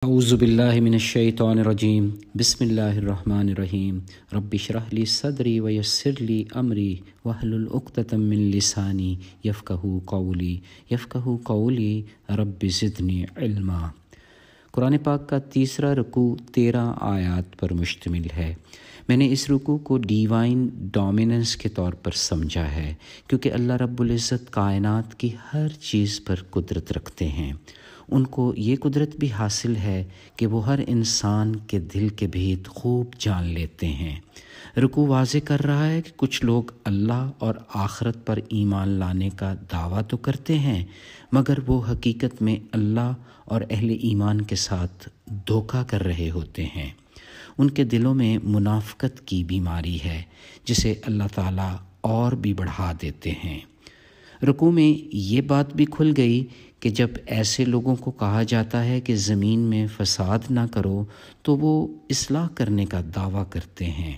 اعوذ باللہ من الشیطان الرجیم بسم اللہ الرحمن الرحیم رب اشرح لی صدری ویسر لی امری واحلل عقدۃ من لسانی یفقہوا قولی رب زدنی علما۔ قرآن پاک کا تیسرا رکوع 13 آیات پر مشتمل ہے۔ میں نے اس رکوع کو ڈیوائن ڈومیننس کے طور پر سمجھا ہے، کیونکہ اللہ رب العزت کائنات کی ہر چیز پر قدرت رکھتے ہیں۔ ان کو یہ قدرت بھی حاصل ہے کہ وہ ہر انسان کے دل کے بھید خوب جان لیتے ہیں۔ رکوع واضح کر رہا ہے کہ کچھ لوگ اللہ اور آخرت پر ایمان لانے کا دعویٰ تو کرتے ہیں، مگر وہ حقیقت میں اللہ اور اہل ایمان کے ساتھ دھوکہ کر رہے ہوتے ہیں۔ ان کے دلوں میں منافقت کی بیماری ہے، جسے اللہ تعالیٰ اور بھی بڑھا دیتے ہیں۔ رکوع میں یہ بات بھی کھل گئی کہ جب ایسے لوگوں کو کہا جاتا ہے کہ زمین میں فساد نہ کرو تو وہ اصلاح کرنے کا دعویٰ کرتے ہیں۔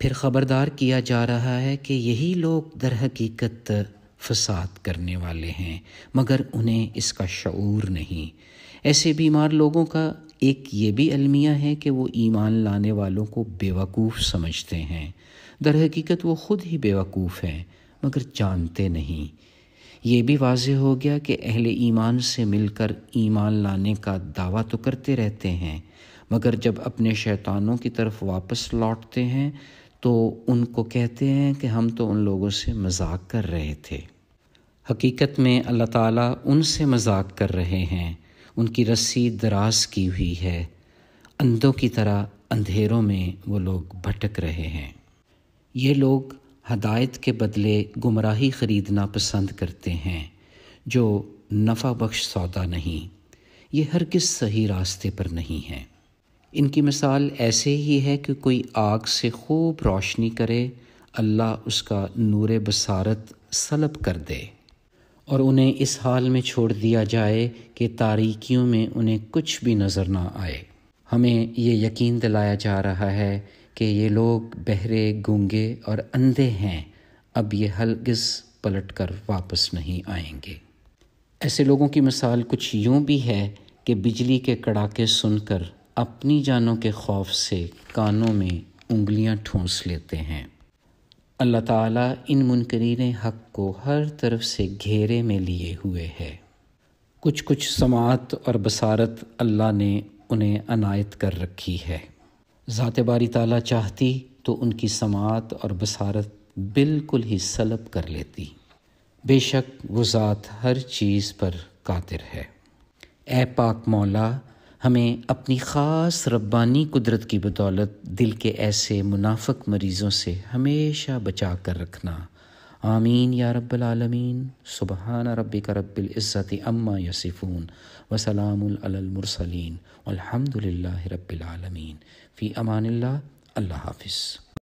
پھر خبردار کیا جا رہا ہے کہ یہی لوگ در حقیقت فساد کرنے والے ہیں، مگر انہیں اس کا شعور نہیں۔ ایسے بیمار لوگوں کا ایک یہ بھی المیہ ہے کہ وہ ایمان لانے والوں کو بیوقوف سمجھتے ہیں۔ در حقیقت وہ خود ہی بیوقوف ہیں، مگر جانتے نہیں۔ یہ بھی واضح ہو گیا کہ اہل ایمان سے مل کر ایمان لانے کا دعویٰ تو کرتے رہتے ہیں، مگر جب اپنے شیطانوں کی طرف واپس لوٹتے ہیں تو ان کو کہتے ہیں کہ ہم تو ان لوگوں سے مذاق کر رہے تھے۔ حقیقت میں اللہ تعالیٰ ان سے مذاق کر رہے ہیں، ان کی رسی دراز کی ہوئی ہے، اندھوں کی طرح اندھیروں میں وہ لوگ بھٹک رہے ہیں۔ یہ لوگ ہدایت کے بدلے گمراہی خریدنا پسند کرتے ہیں، جو نفع بخش سودا نہیں۔ یہ ہرگز صحیح راستے پر نہیں ہے۔ ان کی مثال ایسے ہی ہے کہ کوئی آگ سے خوب روشنی کرے، اللہ اس کا نور بصارت سلب کر دے اور انہیں اس حال میں چھوڑ دیا جائے کہ تاریکیوں میں انہیں کچھ بھی نظر نہ آئے۔ ہمیں یہ یقین دلایا جا رہا ہے کہ یہ لوگ بہرے، گونگے اور اندھے ہیں، اب یہ ہرگز پلٹ کر واپس نہیں آئیں گے۔ ایسے لوگوں کی مثال کچھ یوں بھی ہے کہ بجلی کے کڑاکے سن کر اپنی جانوں کے خوف سے کانوں میں انگلیاں ٹھونس لیتے ہیں۔ اللہ تعالیٰ ان منکرین حق کو ہر طرف سے گھیرے میں لیے ہوئے ہے۔ کچھ سماعت اور بصارت اللہ نے انہیں عنایت کر رکھی ہے۔ ذات باری تعالیٰ چاہتی تو ان کی سماعت اور بصارت بالکل ہی سلب کر لیتی۔ بے شک وہ ذات ہر چیز پر قادر ہے۔ اے پاک مولا، ہمیں اپنی خاص ربانی قدرت کی بدولت دل کے ایسے منافق مریضوں سے ہمیشہ بچا کر رکھنا۔ آمین یا رب العالمین۔ سبحان ربک رب العزت عما یصفون وسلام علی المرسلین والحمد للہ رب العالمین۔ فی امان اللہ۔ اللہ حافظ۔